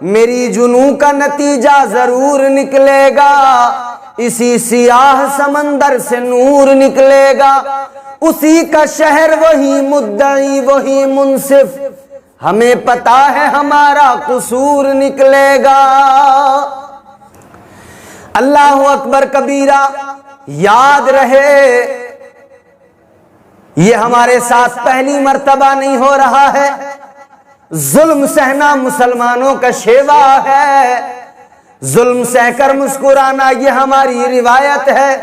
میری جنوں کا نتیجہ ضرور نکلے گا، اسی سیاہ سمندر سے نور نکلے گا، اسی کا شہر وہی مدعی وہی منصف، ہمیں پتا ہے ہمارا قصور نکلے گا۔ اللہ اکبر کبیرہ، یاد رہے یہ ہمارے ساتھ پہلی مرتبہ نہیں ہو رہا ہے، ظلم سہنا مسلمانوں کا شیوا ہے، ظلم سہ کر مسکرانا یہ ہماری روایت ہے،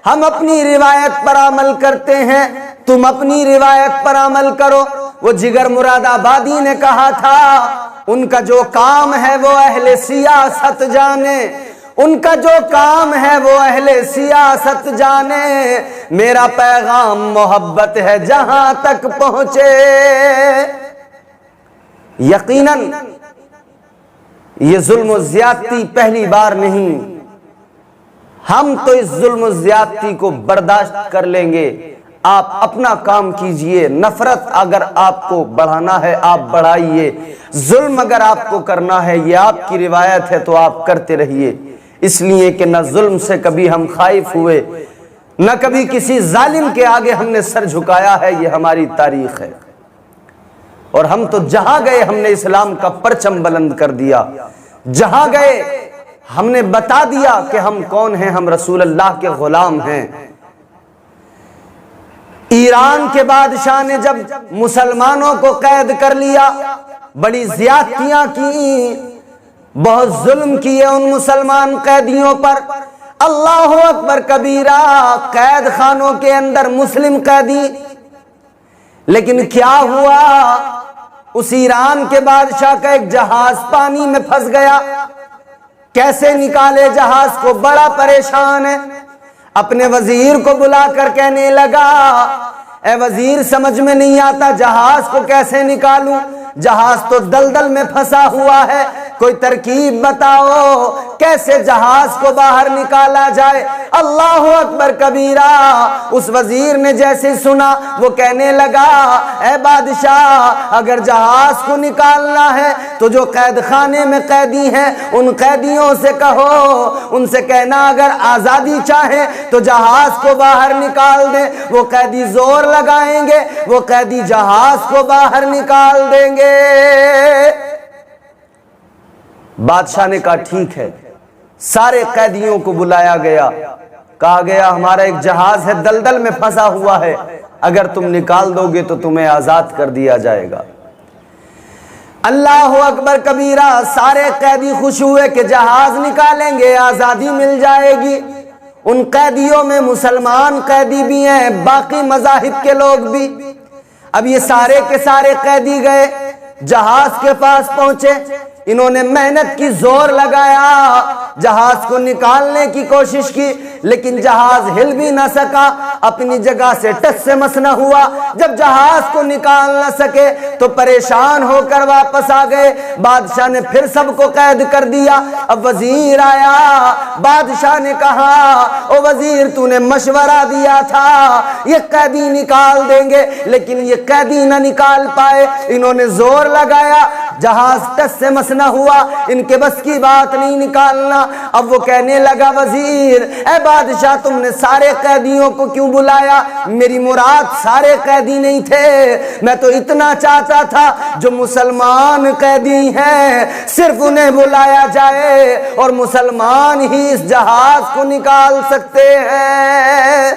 ہم اپنی روایت پر عمل کرتے ہیں، تم اپنی روایت پر عمل کرو۔ وہ جگر مراد آبادی نے کہا تھا ان کا جو کام ہے وہ اہل سیاست جانے، ان کا جو کام ہے وہ اہل سیاست جانے، میرا پیغام محبت ہے جہاں تک پہنچے۔ یقیناً یہ ظلم و زیادتی پہلی بار نہیں، ہم تو اس ظلم و زیادتی کو برداشت کر لیں گے۔ آپ اپنا کام کیجئے، نفرت اگر آپ کو بڑھانا ہے آپ بڑھائیے، ظلم اگر آپ کو کرنا ہے یہ آپ کی روایت ہے تو آپ کرتے رہیے، اس لیے کہ نہ ظلم سے کبھی ہم خائف ہوئے، نہ کبھی کسی ظالم کے آگے ہم نے سر جھکایا ہے، یہ ہماری تاریخ ہے۔ اور ہم تو جہاں گئے ہم نے اسلام کا پرچم بلند کر دیا، جہاں گئے ہم نے بتا دیا کہ ہم کون ہیں، ہم رسول اللہ کے غلام ہیں۔ ایران کے بادشاہ نے جب مسلمانوں کو قید کر لیا، بڑی زیادتیاں کی، بہت ظلم کیے ان مسلمان قیدیوں پر، اللہ اکبر کبیرہ، قید خانوں کے اندر مسلم قیدی، لیکن کیا ہوا، اس ایران کے بادشاہ کا ایک جہاز پانی میں پھنس گیا، کیسے نکالے جہاز کو، بڑا پریشان ہے، اپنے وزیر کو بلا کر کہنے لگا اے وزیر سمجھ میں نہیں آتا جہاز کو کیسے نکالوں، جہاز تو دلدل میں پھنسا ہوا ہے، کوئی ترکیب بتاؤ کیسے جہاز کو باہر نکالا جائے۔ اللہ اکبر کبیرہ، اس وزیر نے جیسے سنا وہ کہنے لگا اے بادشاہ اگر جہاز کو نکالنا ہے تو جو قید خانے میں قیدی ہیں ان قیدیوں سے کہو، ان سے کہنا اگر آزادی چاہیں تو جہاز کو باہر نکال دیں، وہ قیدی زور لگائیں گے، وہ قیدی جہاز کو باہر نکال دیں گے۔ بادشاہ نے کہا ٹھیک ہے، سارے قیدیوں کو بلایا گیا، کہا گیا ہمارا ایک جہاز ہے دلدل میں پھنسا ہوا ہے، اگر تم نکال دو گے تو تمہیں آزاد کر دیا جائے گا۔ اللہ اکبر کبیرہ، سارے قیدی خوش ہوئے کہ جہاز نکالیں گے آزادی مل جائے گی۔ ان قیدیوں میں مسلمان قیدی بھی ہیں، باقی مذاہب کے لوگ بھی۔ اب یہ سارے کے سارے قیدی گئے، جہاز کے پاس پہنچے، انہوں نے محنت کی، زور لگایا، جہاز کو نکالنے کی کوشش کی، لیکن جہاز ہل بھی نہ سکا، اپنی جگہ سے ٹس سے مس نہ ہوا۔ جب جہاز کو نکال نہ سکے تو پریشان ہو کر واپس آ گئے، بادشاہ نے پھر سب کو قید کر دیا۔ اب وزیر آیا، بادشاہ نے کہا او وزیر تو نے مشورہ دیا تھا یہ قیدی نکال دیں گے، لیکن یہ قیدی نہ نکال پائے، انہوں نے زور لگایا، جہاز ٹس سے مس نہ ہوا، ان کے بس کی بات نہیں نکالنا۔ اب وہ کہنے لگا وزیر اے بادشاہ تم نے سارے قیدیوں کو کیوں بلایا، میری مراد سارے قیدی نہیں تھے، میں تو اتنا چاہتا تھا جو مسلمان قیدی ہیں صرف انہیں بلایا جائے اور مسلمان ہی اس جہاز کو نکال سکتے ہیں۔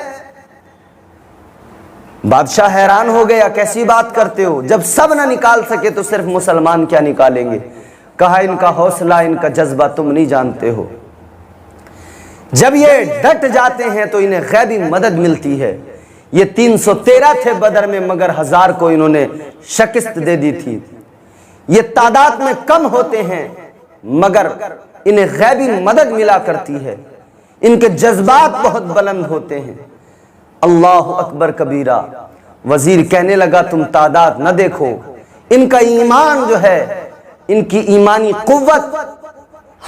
بادشاہ حیران ہو گیا، کیسی بات کرتے ہو، جب سب نہ نکال سکے تو صرف مسلمان کیا نکالیں گے؟ کہا ان کا حوصلہ ان کا جذبہ تم نہیں جانتے ہو، جب یہ ڈٹ جاتے ہیں تو انہیں غیبی مدد ملتی ہے۔ یہ 313 تھے بدر میں مگر 1000 کو انہوں نے شکست دے دی تھی۔ یہ تعداد میں کم ہوتے ہیں مگر انہیں غیبی مدد ملا کرتی ہے، ان کے جذبات بہت بلند ہوتے ہیں۔ اللہ اکبر کبیرہ، وزیر کہنے لگا تم تعداد نہ دیکھو، ان کا ایمان جو ہے، ان کی ایمانی قوت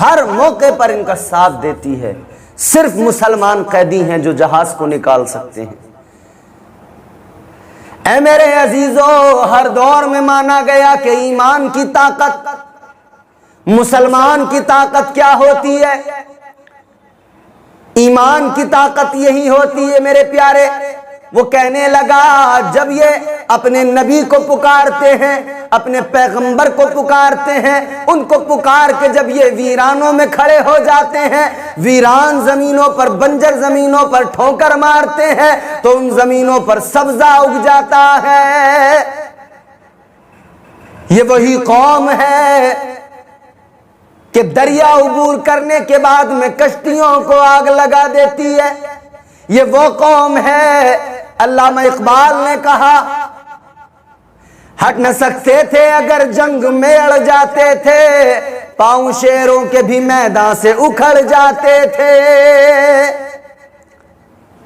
ہر موقع پر ان کا ساتھ دیتی ہے، صرف مسلمان قیدی ہیں جو جہاز کو نکال سکتے ہیں۔ اے میرے عزیزو، ہر دور میں مانا گیا کہ ایمان کی طاقت مسلمان کی طاقت کیا ہوتی ہے؟ ایمان کی طاقت یہی ہوتی ہے میرے پیارے۔ وہ کہنے لگا جب یہ اپنے نبی کو پکارتے ہیں، اپنے پیغمبر کو پکارتے ہیں، ان کو پکار کے جب یہ ویرانوں میں کھڑے ہو جاتے ہیں، ویران زمینوں پر، بنجر زمینوں پر ٹھوکر مارتے ہیں تو ان زمینوں پر سبزہ اگ جاتا ہے۔ یہ وہی قوم ہے کہ دریا عبور کرنے کے بعد میں کشتیوں کو آگ لگا دیتی ہے۔ یہ وہ قوم ہے، علامہ اقبال نے کہا ہٹ نہ سکتے تھے اگر جنگ میں اڑ جاتے تھے، پاؤں شیروں کے بھی میدان سے اکھڑ جاتے تھے۔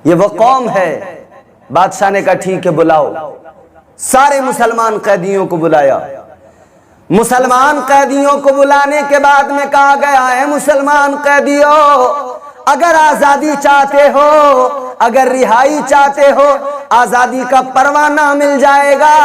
یہ وہ قوم ہے۔ بادشاہ نے کہا ٹھیک ہے بلاؤ، سارے مسلمان قیدیوں کو بلایا۔ مسلمان قیدیوں کو بلانے کے بعد میں کہا گیا ہے مسلمان قیدیوں، اگر آزادی چاہتے ہو، اگر رہائی چاہتے ہو، آزادی کا پروانہ مل جائے گا،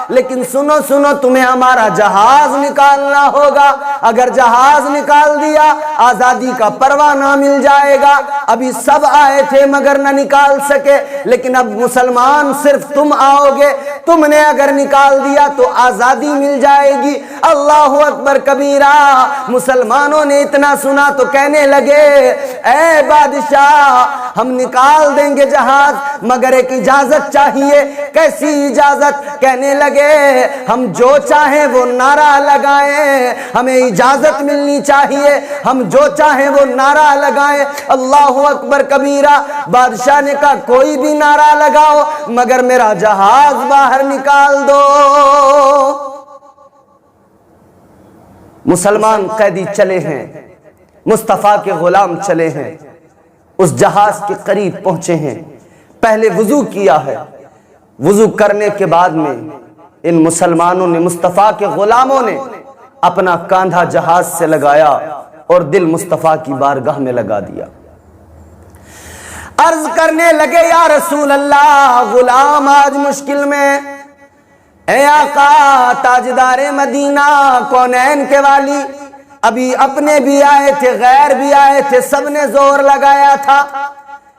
لیکن سنو سنو تمہیں ہمارا جہاز نکالنا ہوگا۔ اگر جہاز نکال دیا آزادی کا پروانہ مل جائے گا۔ ابھی سب آئے تھے مگر نہ نکال سکے، لیکن اب مسلمان صرف تم آؤ گے، تم نے اگر نکال دیا تو آزادی مل جائے گی۔ اللہ اکبر کبیرہ۔ مسلمانوں نے اتنا سنا تو کہنے لگے اے بادشاہ ہم نکال دیں گے جہاز، مگر ایک اجازت چاہیے۔ کیسی اجازت؟ کہنے لگے ہم جو چاہیں وہ نعرہ لگائیں، ہمیں اجازت ملنی چاہیے، ہم جو چاہیں وہ نعرہ لگائیں۔ اللہ اکبر کبیرہ۔ بادشاہ نے کہا کوئی بھی نعرہ لگاؤ مگر میرا جہاز باہر نکال دو۔ مسلمان قیدی چلے ہیں، مصطفیٰ کے غلام چلے ہیں، اس جہاز کے قریب پہنچے ہیں۔ پہلے وضو کیا ہے، وضو کرنے کے بعد میں ان مسلمانوں نے، مصطفیٰ کے غلاموں نے اپنا کاندھا جہاز سے لگایا اور دل مصطفیٰ کی بارگاہ میں لگا دیا۔ عرض کرنے لگے یا رسول اللہ غلام آج مشکل میں، اے آقا تاجدار مدینہ کونین کے والی، ابھی اپنے بھی آئے تھے غیر بھی آئے تھے، سب نے زور لگایا تھا،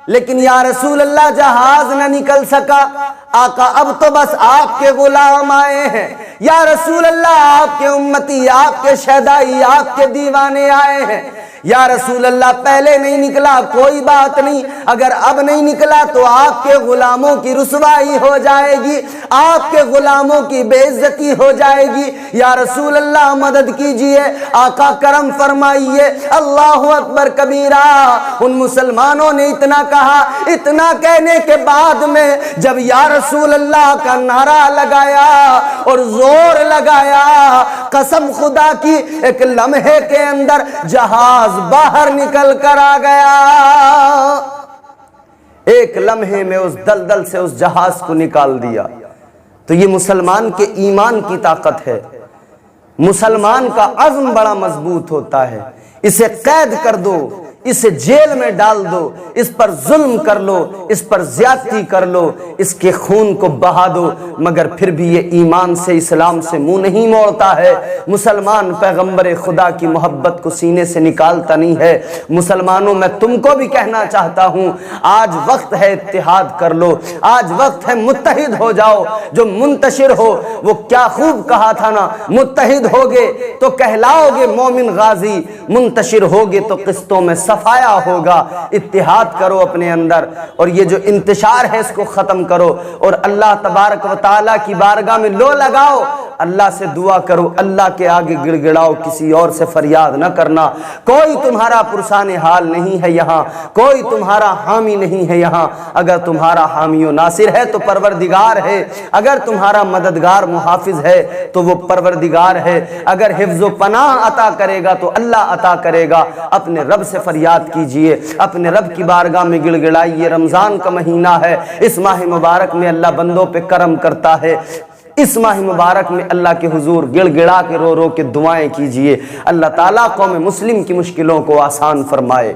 لیکن یا رسول اللہ جہاز نہ نکل سکا۔ آقا اب تو بس آپ کے غلام آئے ہیں، یا رسول اللہ آپ کے امتی، آپ کے شہدائی، آپ کے دیوانے آئے ہیں۔ یا رسول اللہ پہلے نہیں نکلا کوئی بات نہیں، اگر اب نہیں نکلا تو آپ کے غلاموں کی رسوائی ہو جائے گی، آپ کے غلاموں کی بے عزتی ہو جائے گی۔ یا رسول اللہ مدد کیجئے، آقا کرم فرمائیے۔ اللہ اکبر کبیرہ۔ ان مسلمانوں نے اتنا کہا، اتنا کہنے کے بعد میں جب یا رسول اللہ کا نعرہ لگایا اور زور لگایا، قسم خدا کی ایک لمحے کے اندر جہاز باہر نکل کر آ گیا۔ ایک لمحے میں اس دلدل سے اس جہاز کو نکال دیا۔ تو یہ مسلمان کے ایمان کی طاقت ہے۔ مسلمان کا عزم بڑا مضبوط ہوتا ہے۔ اسے قید کر دو، اسے جیل میں ڈال دو، اس پر ظلم کر لو، اس پر زیادتی کر لو، اس کے خون کو بہا دو، مگر پھر بھی یہ ایمان سے، اسلام سے منہ نہیں موڑتا ہے۔ مسلمان پیغمبر خدا کی محبت کو سینے سے نکالتا نہیں ہے۔ مسلمانوں میں تم کو بھی کہنا چاہتا ہوں، آج وقت ہے اتحاد کر لو، آج وقت ہے متحد ہو جاؤ۔ جو منتشر ہو، وہ کیا خوب کہا تھا نا، متحد ہوگے تو کہلاؤ گے مومن غازی، منتشر ہوگے تو قسطوں میں صفایا ہوگا۔ اتحاد کرو اپنے اندر، اور یہ جو انتشار ہے اس کو ختم کرو، اور اللہ تبارک و تعالیٰ کی بارگاہ میں لو لگاؤ، اللہ سے دعا کرو، اللہ کے آگے گڑ گڑاؤ، کسی اور سے فریاد نہ کرنا۔ کوئی تمہارا پرسان حال نہیں ہے یہاں، کوئی تمہارا حامی نہیں ہے یہاں۔ اگر تمہارا حامی و ناصر ہے تو پروردگار ہے، اگر تمہارا مددگار محافظ ہے تو وہ پروردگار ہے، اگر حفظ و پناہ عطا کرے گا تو اللہ عطا کرے گا۔ اپنے رب سے فریاد کیجئے، اپنے رب کی بارگاہ میں گڑ گڑائیے۔ رمضان کا مہینہ ہے، اس ماہ مبارک میں اللہ بندوں پہ کرم کرتا ہے۔ اس ماہ مبارک میں اللہ کے حضور گڑ گڑا کے رو رو کے دعائیں کیجئے۔ اللہ تعالیٰ قوم مسلم کی مشکلوں کو آسان فرمائے۔